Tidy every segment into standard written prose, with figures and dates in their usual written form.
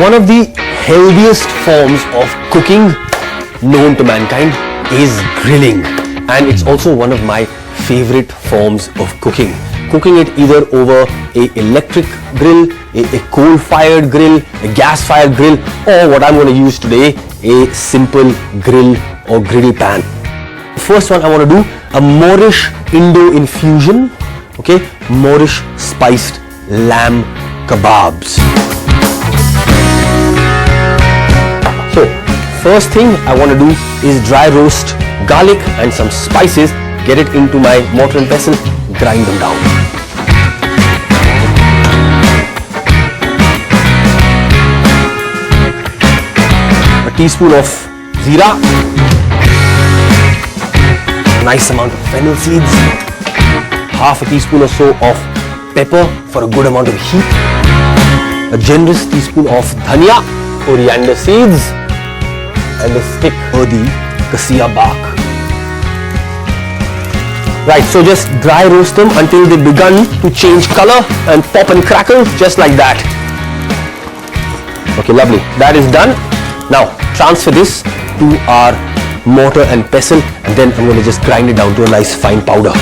One of the healthiest forms of cooking known to mankind is grilling, and it's also one of my favorite forms of cooking. Cooking it either over a electric grill, a coal-fired grill, a gas-fired grill, or what I'm going to use today, a simple grill or griddle pan. First one I want to do a Moorish Indo infusion, okay, Moorish spiced lamb kebabs. So first thing I want to do is dry roast garlic and some spices, get it into my mortar and pestle, grind them down. A teaspoon of jeera, nice amount of fennel seeds, half a teaspoon or so of pepper for a good amount of heat, a generous teaspoon of dhania, coriander seeds, and a stick of the cassia bark. Right, so just dry roast them until they begun to change color and pop and crackle just like that. Okay, lovely. That is done. Now transfer this to our mortar and pestle, and then I'm going to just grind it down to a nice fine powder.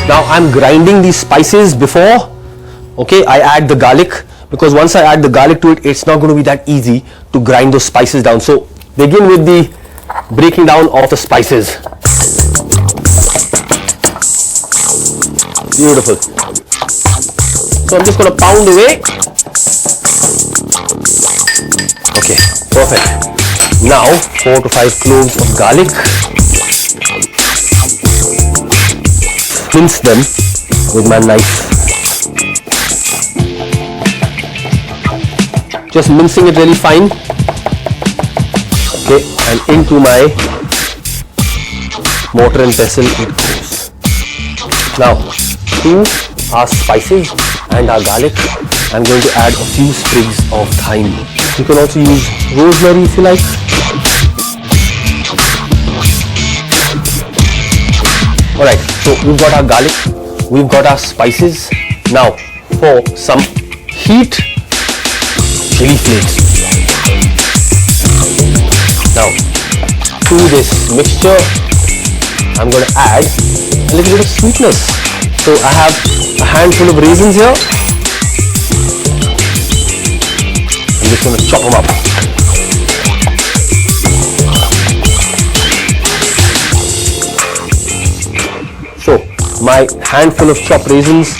Now I'm grinding these spices before, okay, I add the garlic, because once I add the garlic to it, it's not going to be that easy to grind those spices down. So begin with the breaking down of the spices. Beautiful. So I'm just going to pound away. Okay, perfect. Now 4 to 5 cloves of garlic. Mince them with my knife. Just mincing it really fine. Okay, and into my mortar and pestle it goes. Now to our spices and our garlic, I'm going to add a few sprigs of thyme. You can also use rosemary if you like. Alright, so we've got our garlic, we've got our spices. Now for some heat, chili flakes. Now to this mixture, I'm going to add a little bit of sweetness. So I have a handful of raisins here. I'm just going to chop them up. So my handful of chopped raisins,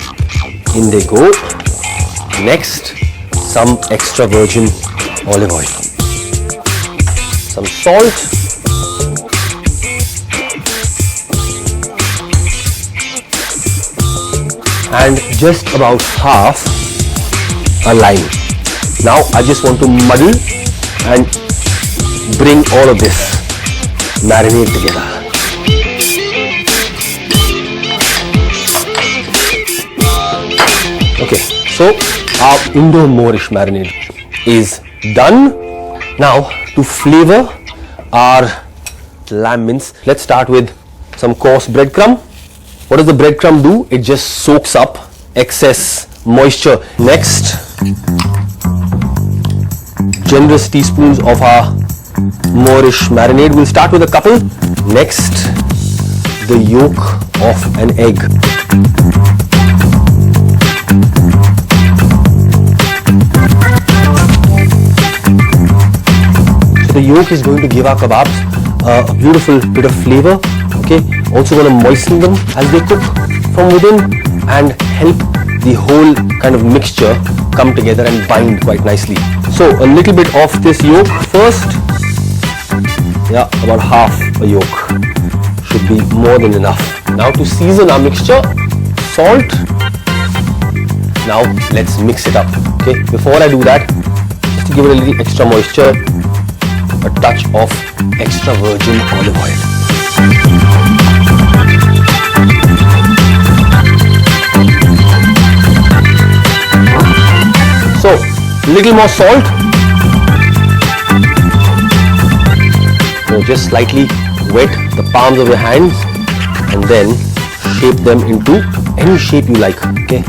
in they go. Next, some extra virgin olive oil, some salt, and just about half a lime. Now I just want to muddle and bring all of this marinade together. Okay, so our Indo-Moorish marinade is done. Now to flavor our lamb mince, let's start with some coarse breadcrumb. What does the breadcrumb do? It just soaks up excess moisture. Next, generous teaspoons of our Moorish marinade. We'll start with a couple. Next, the yolk of an egg. So the yolk is going to give our kebabs a beautiful bit of flavor. Okay, also going to moisten them as they cook from within and help the whole kind of mixture come together and bind quite nicely. So a little bit of this yolk first. Yeah, about half a yolk should be more than enough. Now to season our mixture, salt. Now let's mix it up. Okay, before I do that, just to give it a little extra moisture, a touch of extra virgin olive oil. So, little more salt. So just slightly wet the palms of your hands and then shape them into any shape you like, okay?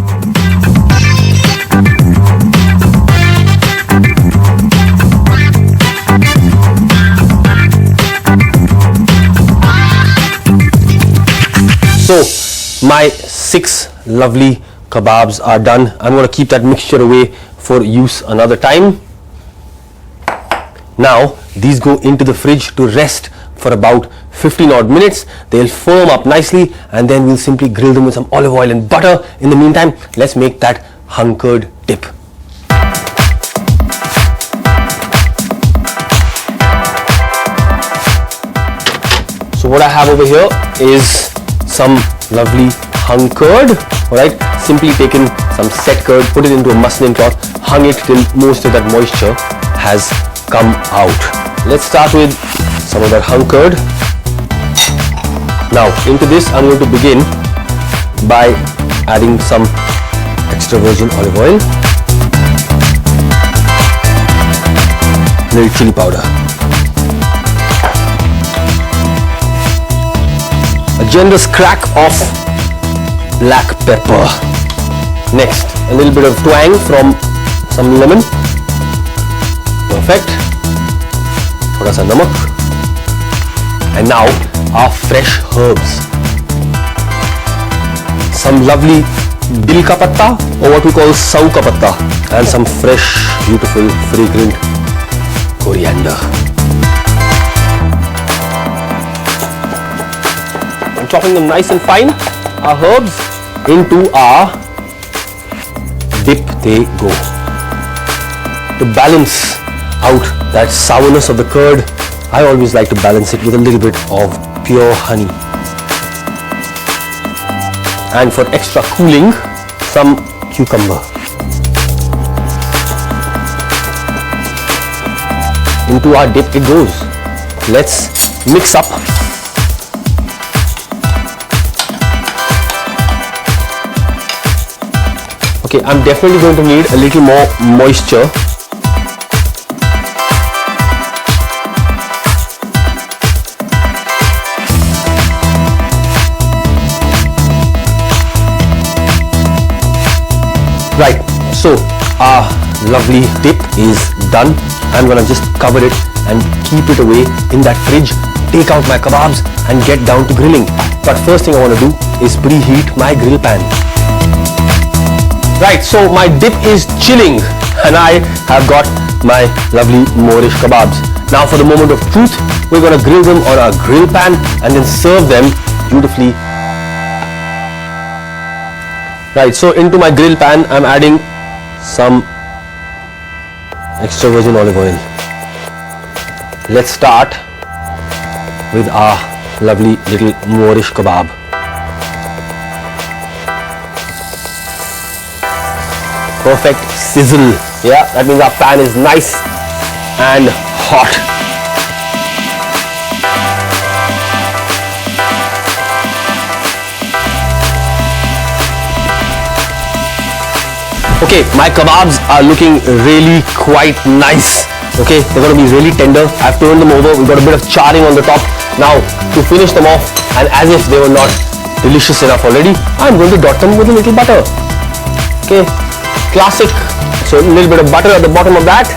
So my 6 lovely kebabs are done. I'm going to keep that mixture away for use another time. Now these go into the fridge to rest for about 15 odd minutes. They'll firm up nicely, and then we'll simply grill them with some olive oil and butter. In the meantime, let's make that hunkered dip. So what I have over here is some lovely hunkered, alright, simply taken some set curd, put it into a muslin cloth, hung it till most of that moisture has come out. Let's start with some of that hunkered. Now into this I'm going to begin by adding some extra virgin olive oil, little chili powder, a generous crack of black pepper. Next, a little bit of twang from some lemon. Perfect. Thoda sa namak. And now our fresh herbs. Some lovely dil ka patta, or what we call sau ka patta, and some fresh, beautiful, fragrant coriander. I'm chopping them nice and fine. Our herbs into our dip they go. To balance out that sourness of the curd, I always like to balance it with a little bit of pure honey. And for extra cooling, some cucumber. Into our dip it goes. Let's mix up. Okay, I'm definitely going to need a little more moisture. Right, so our lovely dip is done. I'm gonna just cover it and keep it away in that fridge, take out my kebabs and get down to grilling. But first thing I want to do is preheat my grill pan. Right, so my dip is chilling and I have got my lovely Moorish kebabs. Now for the moment of truth, we're going to grill them on our grill pan and then serve them beautifully. Right, so into my grill pan, I'm adding some extra virgin olive oil. Let's start with our lovely little Moorish kebab. Perfect sizzle. Yeah, that means our pan is nice and hot. Okay, my kebabs are looking really quite nice. Okay, they're going to be really tender. I've turned them over. We've got a bit of charring on the top. Now, to finish them off, and as if they were not delicious enough already, I'm going to dot them with a little butter. Okay, classic. So a little bit of butter at the bottom of that,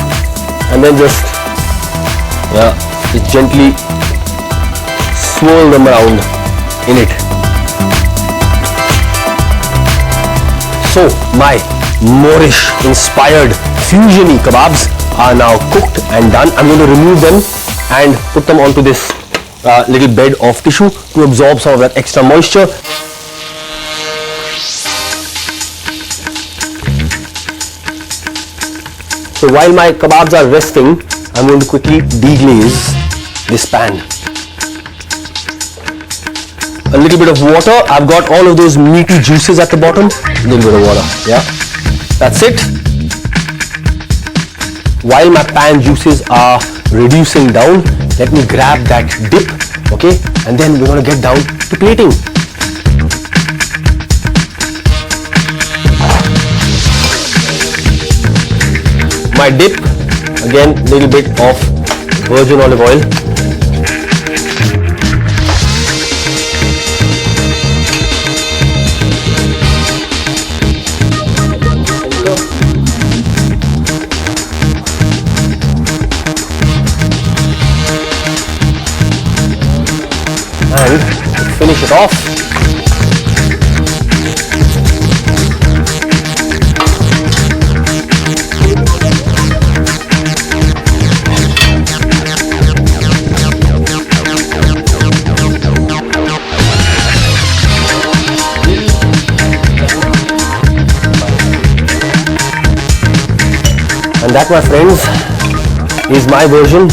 and then just gently swirl them around in it. So my Moorish inspired fusiony kebabs are now cooked and done. I'm going to remove them and put them onto this little bed of tissue to absorb some of that extra moisture. So while my kebabs are resting, I'm going to quickly deglaze this pan. A little bit of water. I've got all of those meaty juices at the bottom. A little bit of water. Yeah, that's it. While my pan juices are reducing down, let me grab that dip. Okay, and then we're going to get down to plating. My dip, again, little bit of virgin olive oil. finish it off. And that, my friends, is my version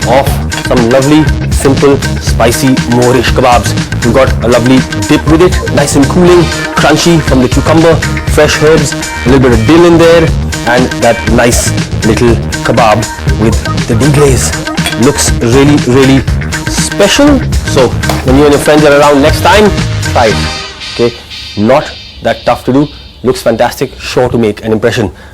of some lovely, simple, spicy Moorish kebabs. We've got a lovely dip with it, nice and cooling, crunchy from the cucumber, fresh herbs, a little bit of dill in there, and that nice little kebab with the deglaze. Looks really, really special. So when you and your friends are around next time, try it. Okay, not that tough to do. Looks fantastic, sure to make an impression.